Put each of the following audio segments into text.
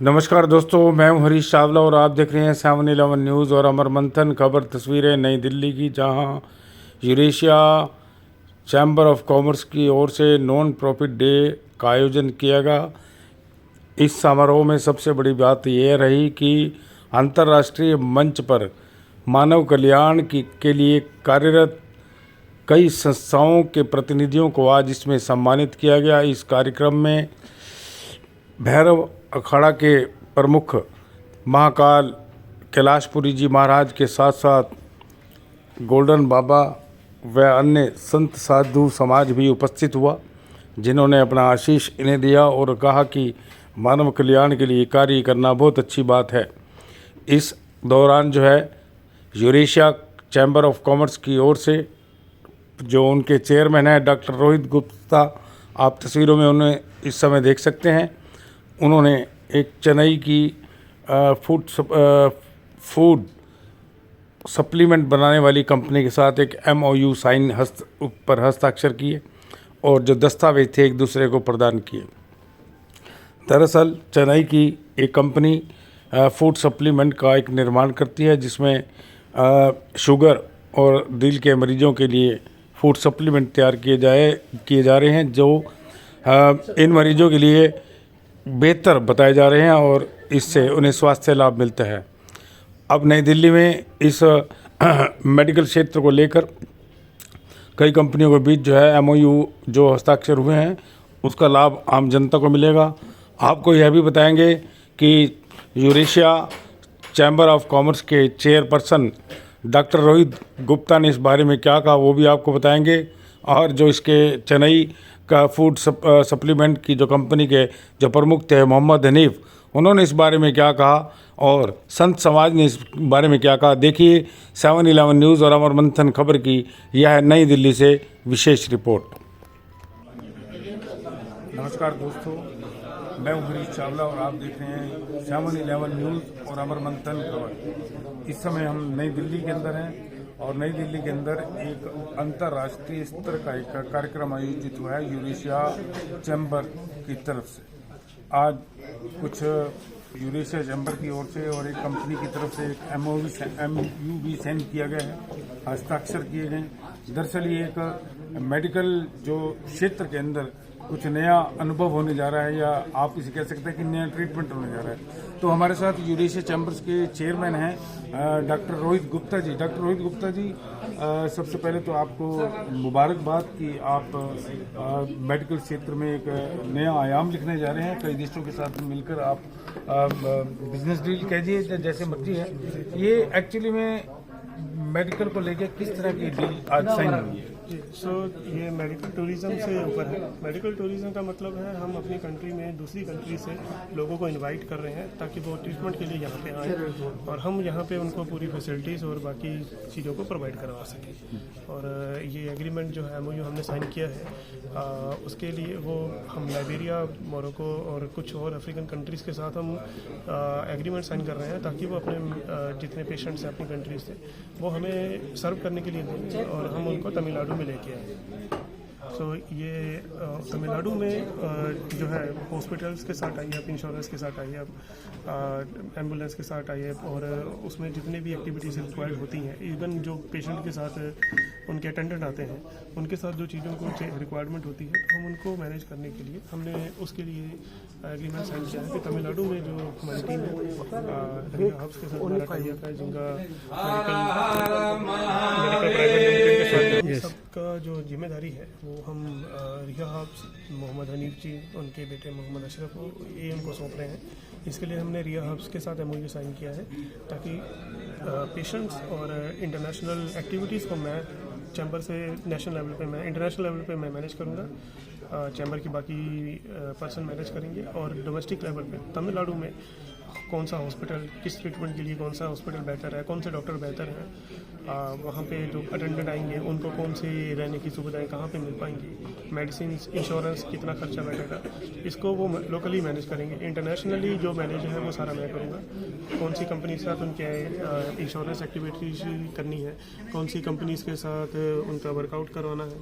नमस्कार दोस्तों, मैं हूं हरीश चावला और आप देख रहे हैं 7-11 न्यूज़ और अमर मंथन। खबर तस्वीरें नई दिल्ली की, जहां यूरेशिया चैम्बर ऑफ कॉमर्स की ओर से नॉन प्रॉफिट डे का आयोजन किया गया। इस समारोह में सबसे बड़ी बात यह रही कि अंतर्राष्ट्रीय मंच पर मानव कल्याण के लिए कार्यरत कई संस्थाओं के प्रतिनिधियों को आज इसमें सम्मानित किया गया। इस कार्यक्रम में भैरव अखाड़ा के प्रमुख महाकाल कैलाशपुरी जी महाराज के साथ साथ गोल्डन बाबा व अन्य संत साधु समाज भी उपस्थित हुआ, जिन्होंने अपना आशीष इन्हें दिया और कहा कि मानव कल्याण के लिए कार्य करना बहुत अच्छी बात है। इस दौरान जो है यूरेशिया चैम्बर ऑफ कॉमर्स की ओर से जो उनके चेयरमैन हैं डॉक्टर रोहित गुप्ता, आप तस्वीरों में उन्हें इस समय देख सकते हैं। उन्होंने एक चेन्नई की फूड सप्लीमेंट बनाने वाली कंपनी के साथ एक MOU साइन पर हस्ताक्षर किए और जो दस्तावेज थे एक दूसरे को प्रदान किए। दरअसल चेन्नई की एक कंपनी फूड सप्लीमेंट का एक निर्माण करती है, जिसमें शुगर और दिल के मरीजों के लिए फूड सप्लीमेंट तैयार किए जा रहे हैं, जो इन मरीजों के लिए बेहतर बताए जा रहे हैं और इससे उन्हें स्वास्थ्य लाभ मिलता है। अब नई दिल्ली में इस मेडिकल क्षेत्र को लेकर कई कंपनियों के बीच जो है MOU जो हस्ताक्षर हुए हैं, उसका लाभ आम जनता को मिलेगा। आपको यह भी बताएंगे कि यूरेशिया चैम्बर ऑफ कॉमर्स के चेयरपर्सन डॉक्टर रोहित गुप्ता ने इस बारे में क्या कहा, वो भी आपको बताएंगे। और जो इसके चेन्नई का फूड सप्लीमेंट की जो कंपनी के जो प्रमुख थे मोहम्मद हनीफ, उन्होंने इस बारे में क्या कहा और संत समाज ने इस बारे में क्या कहा, देखिए 7-11 न्यूज़ और अमर मंथन खबर की यह नई दिल्ली से विशेष रिपोर्ट। नमस्कार दोस्तों, मैं हूं हरीश चावला और आप देख रहे हैं 7-11 न्यूज़ और अमर मंथन खबर। इस समय हम नई दिल्ली के अंदर हैं और नई दिल्ली के अंदर एक अंतर्राष्ट्रीय स्तर का एक कार्यक्रम आयोजित हुआ है यूरेशिया चैम्बर की तरफ से। आज कुछ यूरेशिया चैम्बर की ओर से और एक कंपनी की तरफ से एक MOU भी साइन किया गया है, हस्ताक्षर किए गए। दरअसल ये एक मेडिकल जो क्षेत्र के अंदर कुछ नया अनुभव होने जा रहा है, या आप इसे कह सकते हैं कि नया ट्रीटमेंट होने जा रहा है। तो हमारे साथ यूरेशिया चैम्बर्स के चेयरमैन हैं डॉक्टर रोहित गुप्ता जी। डॉक्टर रोहित गुप्ता जी, सबसे पहले तो आपको मुबारकबाद कि आप मेडिकल क्षेत्र में एक नया आयाम लिखने जा रहे हैं। कई देशों के साथ मिलकर आप बिजनेस डील कहिए जैसे मर्जी है। ये एक्चुअली में मेडिकल को लेकर किस तरह की डील आज साइन हुई है? ये मेडिकल टूरिज्म से ऊपर है। मेडिकल टूरिज्म का मतलब है हम अपनी कंट्री में दूसरी कंट्री से लोगों को इनवाइट कर रहे हैं ताकि वो ट्रीटमेंट के लिए यहाँ पे आएँ और हम यहाँ पे उनको पूरी फैसिलिटीज़ और बाकी चीज़ों को प्रोवाइड करवा सकें। और ये एग्रीमेंट जो है MOU हमने साइन किया है, उसके लिए वो हम लाइबेरिया, मोरक्को और कुछ और अफ्रीकन कंट्रीज़ के साथ हम एग्रीमेंट साइन कर रहे हैं ताकि वो अपने जितने पेशेंट्स हैं अपनी कंट्री से वो हमें सर्व करने के लिए देंगे और हम उनको तमिलनाडु में लेके आए। ये तमिलनाडु में जो है हॉस्पिटल्स के साथ आई है, इंश्योरेंस के साथ आई है, एम्बुलेंस के साथ आई है और उसमें जितने भी एक्टिविटीज़ रिक्वायर्ड होती हैं, इवन जो पेशेंट के साथ उनके अटेंडेंट आते हैं उनके साथ जो चीज़ों को रिक्वायरमेंट होती है हम उनको मैनेज करने के लिए हमने उसके लिए एग्रीमेंट साइन किया है कि तमिलनाडु में जो हमारी टीम है हब्स के साथ हमारा टाई अप है, जिनका मेडिकल सबका जो जिम्मेदारी है वो हम रिया हब्स, मोहम्मद हनीफ जी, उनके बेटे मोहम्मद अशरफ ये उनको सौंप रहे हैं। इसके लिए हमने रिया हब्स के साथ MOU साइन किया है ताकि पेशेंट्स और इंटरनेशनल एक्टिविटीज़ को मैं चैम्बर से नेशनल लेवल पे, मैं इंटरनेशनल लेवल पे मैं मैनेज करूँगा, चैम्बर की बाकी पर्सन मैनेज करेंगे और डोमेस्टिक लेवल पे तमिलनाडु में कौन सा हॉस्पिटल किस ट्रीटमेंट के लिए कौन सा हॉस्पिटल बेहतर है, कौन से डॉक्टर बेहतर हैं, वहाँ पे जो अटेंडेंट आएंगे उनको कौन सी रहने की सुविधाएं कहाँ पे मिल पाएंगी, मेडिसिन इंश्योरेंस कितना खर्चा बैठेगा, इसको वो लोकली मैनेज करेंगे। इंटरनेशनली जो मैनेज है वो सारा मैं करूँगा। कौन सी कंपनी के साथ उनके इंश्योरेंस एक्टिविटीज करनी है, कौन सी कंपनीज के साथ उनका वर्कआउट करवाना है,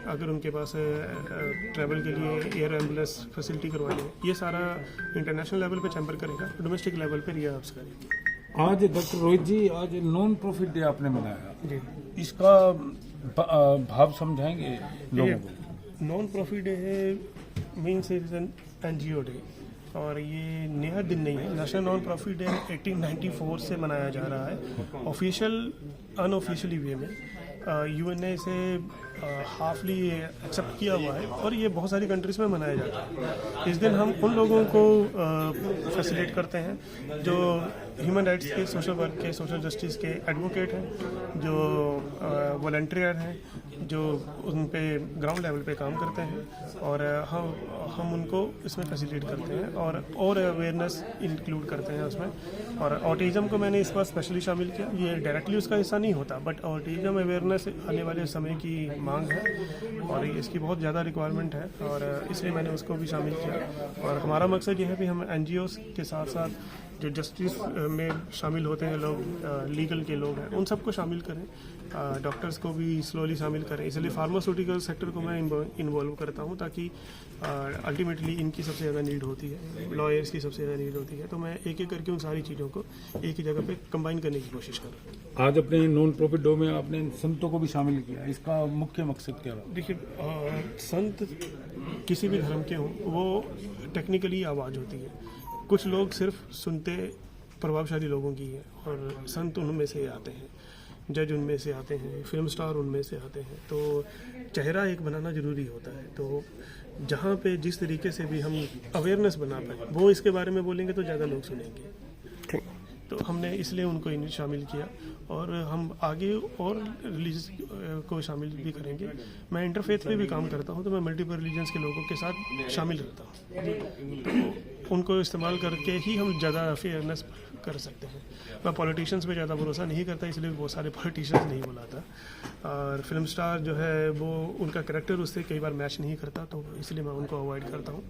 अगर उनके पास ट्रैवल के लिए एयर एम्बुलेंस फैसिलिटी करवानी है, ये सारा इंटरनेशनल लेवल पे चैम्बर करेगा, डोमेस्टिक लेवल पे रियाब्स करेंगे। आज डॉक्टर रोहित जी, आज नॉन प्रॉफिट डे आपने मनाया जी, इसका भाव समझाएंगे लोगों को? नॉन प्रॉफिट डे है means it is an NGO day, और ये नया दिन नहीं है। नेशनल नॉन प्रॉफिट डे 1894 से मनाया जा रहा है, ऑफिशियल अनऑफिशियली वे में। UN ने इसे हाफली एक्सेप्ट किया हुआ है और ये बहुत सारी कंट्रीज़ में मनाया जाता है। इस दिन हम उन लोगों को फैसिलिटेट करते हैं जो ह्यूमन राइट्स के, सोशल वर्क के, सोशल जस्टिस के एडवोकेट हैं, जो वॉलंटियर हैं, जो उन पे ग्राउंड लेवल पे काम करते हैं, और हम उनको इसमें फैसिलिटेट करते हैं और अवेयरनेस इंक्लूड करते हैं उसमें। और ऑटिज़म को मैंने इस बार स्पेशली शामिल किया। ये डायरेक्टली उसका हिस्सा नहीं होता, बट ऑटिज़म अवेयरनेस आने वाले समय की मांग है और इसकी बहुत ज़्यादा रिक्वायरमेंट है, और इसलिए मैंने उसको भी शामिल किया। और हमारा मकसद ये है कि हम NGOs के साथ साथ जो जस्टिस में शामिल होते हैं लोग, लीगल के लोग हैं, उन सबको शामिल करें, डॉक्टर्स को भी स्लोली शामिल करें। इसलिए फार्मास्यूटिकल सेक्टर को मैं इन्वॉल्व करता हूं, ताकि अल्टीमेटली इनकी सबसे ज़्यादा नीड होती है, लॉयर्स की सबसे ज़्यादा नीड होती है। तो मैं एक एक करके उन सारी चीज़ों को एक ही जगह पे कंबाइन करने की कोशिश कर रहा हूँ। आज अपने नॉन प्रॉफिट डे में आपने संतों को भी शामिल किया, इसका मुख्य मकसद क्या रहा? देखिए, संत किसी भी धर्म के हों, वो टेक्निकली आवाज़ होती है। कुछ लोग सिर्फ सुनते प्रभावशाली लोगों की है, और संत उनमें से आते हैं, जज उनमें से आते हैं, फिल्म स्टार उनमें से आते हैं। तो चेहरा एक बनाना ज़रूरी होता है। तो जहाँ पे जिस तरीके से भी हम अवेयरनेस बना पाए, वो इसके बारे में बोलेंगे तो ज़्यादा लोग सुनेंगे। ठीक, तो हमने इसलिए उनको इन्हें शामिल किया, और हम आगे और रिलीज को शामिल भी करेंगे। मैं इंटरफेथ पे भी काम करता हूँ, तो मैं मल्टीपल रिलीजन्स के लोगों के साथ शामिल रहता हूँ। तो उनको इस्तेमाल करके ही हम ज़्यादा अवेयरनेस कर सकते हैं। मैं पॉलिटिशियंस पे ज़्यादा भरोसा नहीं करता, इसलिए बहुत सारे पॉलिटिशियंस नहीं बुलाता। और फिल्म स्टार जो है वो, उनका करेक्टर उससे कई बार मैच नहीं करता, तो इसलिए मैं उनको अवॉइड करता हूँ।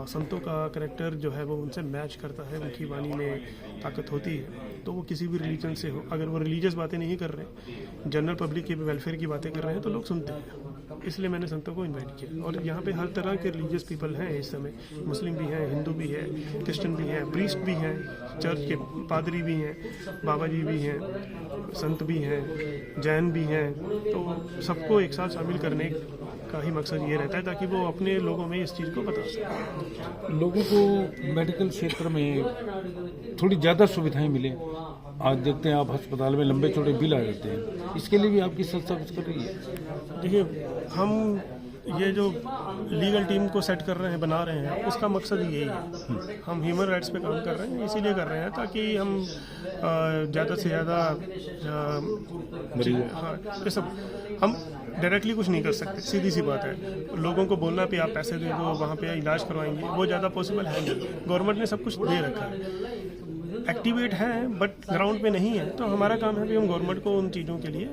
संतों का करेक्टर जो है वो उनसे मैच करता है, उनकी वाणी में ताकत होती है। तो वो किसी भी रिलीजन से हो, अगर वो रिलीजियस बातें नहीं कर रहे, जनरल पब्लिक के वेलफेयर की बातें कर रहे हैं, तो लोग सुनते हैं। इसलिए मैंने संतों को इनवाइट किया। और यहाँ पे हर तरह के रिलीजियस पीपल हैं इस समय, मुस्लिम भी हैं, हिंदू भी है, क्रिश्चियन भी हैं, प्रीस्ट भी हैं, चर्च के पादरी भी हैं, बाबा जी भी हैं, संत भी हैं, जैन भी हैं। तो सबको एक साथ शामिल करने का ही मकसद ये रहता है, ताकि वो अपने लोगों में इस चीज़ को बता सकें। लोगों को मेडिकल क्षेत्र में थोड़ी ज़्यादा सुविधाएं मिले। आज देखते हैं आप अस्पताल में लंबे चौड़े बिल आ जाते हैं, इसके लिए भी आपकी संस्था कुछ कर रही है? देखिए, हम ये जो लीगल टीम को सेट कर रहे हैं, बना रहे हैं, उसका मकसद यही है। हम ह्यूमन राइट्स पे काम कर रहे हैं, इसीलिए कर रहे हैं ताकि हम ज़्यादा से ज़्यादा हाँ, ये सब हम डायरेक्टली कुछ नहीं कर सकते। सीधी सी बात है, लोगों को बोलना भी आप पैसे दे दो, वहाँ पे इलाज करवाएंगे, वो ज़्यादा पॉसिबल है नहीं। गवर्नमेंट ने सब कुछ दे रखा है, एक्टिवेट है, बट ग्राउंड पे नहीं है। तो हमारा काम है कि हम गवर्नमेंट को उन चीज़ों के लिए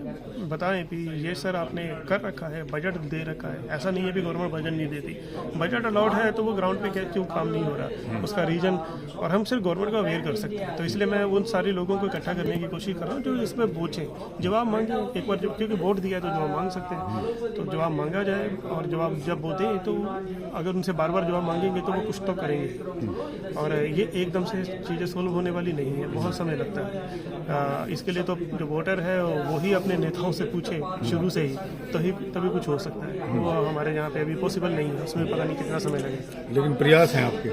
बताएं कि ये सर आपने कर रखा है, बजट दे रखा है। ऐसा नहीं है कि गवर्नमेंट बजट नहीं देती, बजट अलाउड है, तो वो ग्राउंड पे क्यों काम नहीं हो रहा, उसका रीजन, और हम सिर्फ गवर्नमेंट को अवेयर कर सकते हैं। तो इसलिए मैं उन सारे लोगों को इकट्ठा करने की कोशिश कर रहा हूँ जो इसमें पूछें, जवाब मांगे एक बार, क्योंकि वोट दिया है तो जवाब मांग सकते हैं। तो जवाब मांगा जाए, और जवाब जब वो दें, तो अगर उनसे बार बार जवाब मांगेंगे तो वो कुछ तो करेंगे। और ये एकदम से चीज़ें सोल्व होने वाली नहीं है, बहुत समय लगता है। इसके लिए तो जो वोटर है वो ही अपने नेताओं से पूछे शुरू से ही, तभी कुछ हो सकता है। वो हमारे यहाँ पे अभी पॉसिबल नहीं है, उसमें पता नहीं कितना समय लगेगा। लेकिन प्रयास हैं आपके?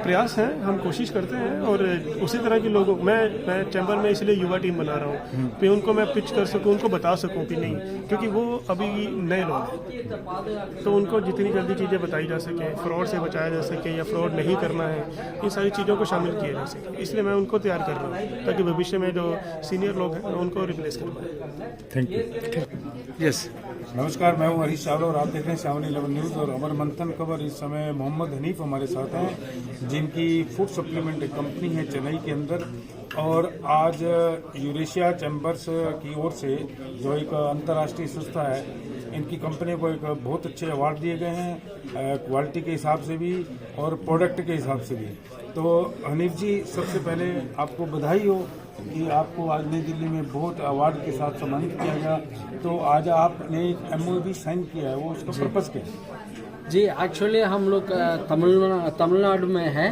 प्रयास हैं, हम कोशिश करते हैं। और उसी तरह के लोगों, मैं चैम्बर में इसलिए युवा टीम बना रहा हूँ कि उनको मैं पिच कर सकूँ, उनको बता सकूँ कि नहीं, क्योंकि वो अभी नए लोग हैं, तो उनको जितनी जल्दी चीज़ें बताई जा सके, फ्रॉड से बचाया जा सके या फ्रॉड नहीं करना है, इन सारी चीज़ों को शामिल किया जा सके। इसलिए मैं उनको तैयार कर रहा हूँ ताकि भविष्य में जो सीनियर लोग हैं उनको रिप्लेस कर पाए। Thank you. यस, नमस्कार, मैं हूं हरीश चावला और आप देख रहे हैं 7-11 न्यूज़। और अमर मंथन खबर, इस समय मोहम्मद हनीफ हमारे साथ हैं, जिनकी फूड सप्लीमेंट कंपनी है चेन्नई के अंदर। और आज यूरेशिया चैम्बर्स की ओर से जो एक अंतर्राष्ट्रीय संस्था है, इनकी कंपनी को एक बहुत अच्छे अवार्ड दिए गए हैं, क्वालिटी के हिसाब से भी और प्रोडक्ट के हिसाब से भी। तो हनीफ जी, सबसे पहले आपको बधाई हो कि आपको आज नई दिल्ली में बहुत अवार्ड के साथ सम्मानित किया गया। तो आज आपने एक MOU साइन किया है, वो उसका पर्पज़ क्या है? जी, एक्चुअली हम लोग तमिलनाडु में है।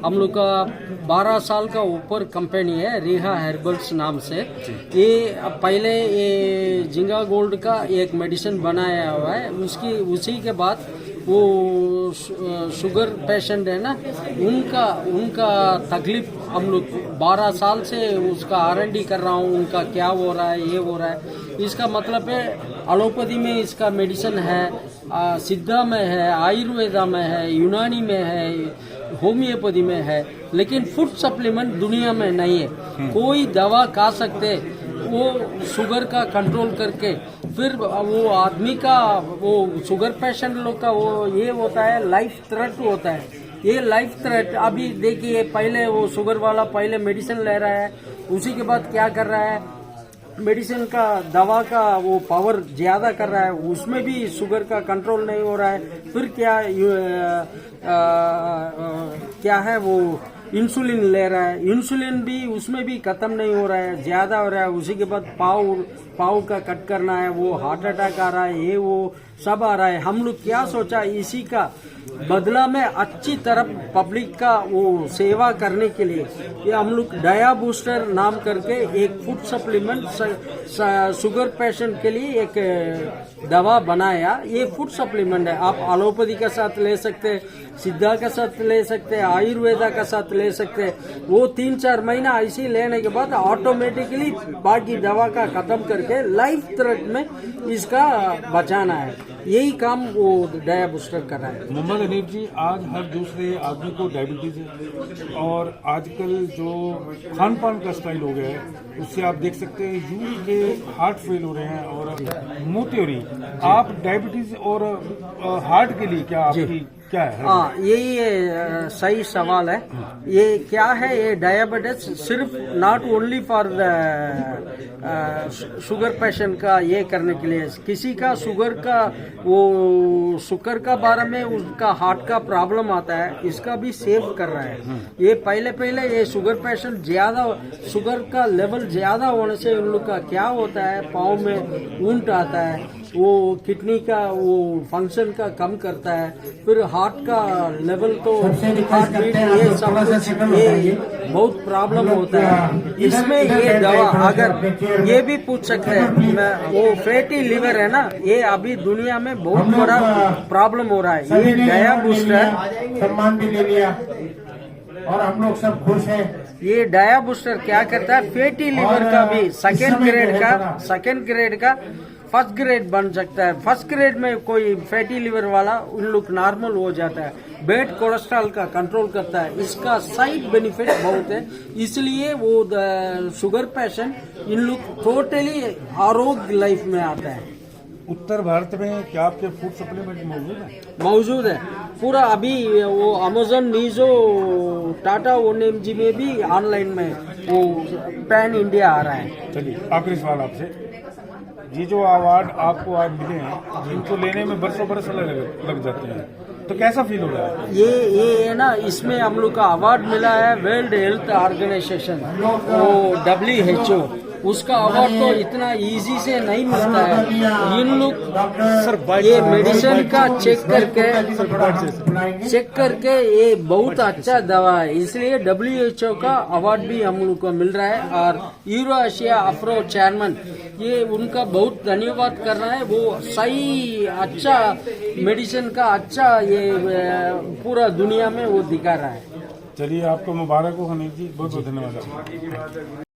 हम लोग का 12 साल का ऊपर कंपनी है, रिहा हर्बल्स नाम से। ये पहले ये जिंगा गोल्ड का एक मेडिसिन बनाया हुआ है। उसी के बाद वो शुगर पेशेंट है ना, उनका तकलीफ हम लोग 12 साल से उसका R&D कर रहा हूँ। उनका क्या हो रहा है, ये हो रहा है। इसका मतलब है एलोपैथी में इसका मेडिसिन है, सिद्धा में है, आयुर्वेदा में है, यूनानी में है, होम्योपैथी में है, लेकिन फूड सप्लीमेंट दुनिया में नहीं है। कोई दवा खा सकते वो शुगर का कंट्रोल करके, फिर वो आदमी का, वो शुगर पेशेंट लोग का वो ये होता है लाइफ थ्रेट होता है। ये लाइफ थ्रेट अभी देखिए, पहले वो शुगर वाला पहले मेडिसिन ले रहा है, उसी के बाद क्या कर रहा है, मेडिसिन का दवा का वो पावर ज्यादा कर रहा है, उसमें भी शुगर का कंट्रोल नहीं हो रहा है। फिर क्या है वो इंसुलिन ले रहा है, इंसुलिन भी उसमें भी खत्म नहीं हो रहा है, ज्यादा हो रहा है। उसी के बाद पाव का कट करना है, वो हार्ट अटैक आ रहा है, ये वो सब आ रहा है। हम लोग क्या सोचा, इसी का बदला में अच्छी तरफ पब्लिक का वो सेवा करने के लिए ये हम लोग डाया बूस्टर नाम करके एक फूड सप्लीमेंट शुगर पेशेंट के लिए एक दवा बनाया। ये फूड सप्लीमेंट है, आप एलोपैथी के साथ ले सकते हैं, सिद्धा के साथ ले सकते हैं, आयुर्वेदा के साथ ले सकते हैं। वो 3-4 महीना ऐसे लेने के बाद ऑटोमेटिकली बाकी दवा का खत्म करके लाइफ थ्रेट में इसका बचाना है। यही काम वो डाया बूस्टर कर रहा है। मोहम्मद हनीफ जी, आज हर दूसरे आदमी को डायबिटीज है और आजकल जो खान पान का स्टाइल हो गया है, उससे आप देख सकते हैं यूथ के हार्ट फेल हो रहे हैं और मोती हो रही। आप डायबिटीज और हार्ट के लिए क्या है? हाँ, यही सही सवाल है। ये क्या है, ये डायबिटीज सिर्फ not only for sugar patient का ये करने के लिए, किसी का शुगर का बारे में उसका हार्ट का प्रॉब्लम आता है, इसका भी सेव कर रहा है। ये पहले ये शुगर पेशेंट ज्यादा, शुगर का लेवल ज्यादा होने से उन लोग का क्या होता है, पाँव में ऊंट आता है, वो किडनी का वो फंक्शन का कम करता है, फिर हार्ट का लेवल तो हार्ट बीट ये सब ये बहुत प्रॉब्लम होता है। इसमें ये दवा अगर ये भी पूछ सकते हैं, वो फैटी लिवर है ना, ये अभी दुनिया में बहुत बड़ा प्रॉब्लम हो रहा है। ये डाया बूस्टर सम्मान भी ले लिया और हम लोग सब खुश हैं। ये डाया बूस्टर क्या करता है, फैटी लिवर का भी सेकेंड ग्रेड का फर्स्ट ग्रेड बन सकता है। फर्स्ट ग्रेड में कोई फैटी लिवर वाला उन लोग नॉर्मल हो जाता है। बैड कोलेस्ट्रॉल का कंट्रोल करता है। इसका साइड बेनिफिट बहुत है, इसलिए वो शुगर पेशेंट इन लोग टोटली आरोग्य लाइफ में आता है। उत्तर भारत में क्या आपके फूड सप्लीमेंट मौजूद है? मौजूद है पूरा। अभी वो अमेजन, नीजो, टाटा ONMG में भी ऑनलाइन में वो पैन इंडिया आ रहा है। चलिए, आखिरी सवाल आपसे, ये जो अवार्ड आपको आज मिले हैं, इनको लेने में बरसों बरस लग जाते हैं, तो कैसा फील हो रहा है? ये है ना, इसमें हम लोग का अवार्ड मिला है वर्ल्ड हेल्थ ऑर्गेनाइजेशन, वो WHO, उसका अवार्ड तो इतना इजी से नहीं मिलता है। इन लोग ये मेडिसिन का चेक करके ये बहुत अच्छा दवा है, इसलिए WHO का अवार्ड भी हम लोग को मिल रहा है। और यूरो एशिया अफ्रो चेयरमैन, ये उनका बहुत धन्यवाद कर रहा है। वो सही अच्छा मेडिसिन का अच्छा ये पूरा दुनिया में वो दिखा रहा है। चलिए, आपको मुबारक हो हनीफ जी, बहुत बहुत धन्यवाद।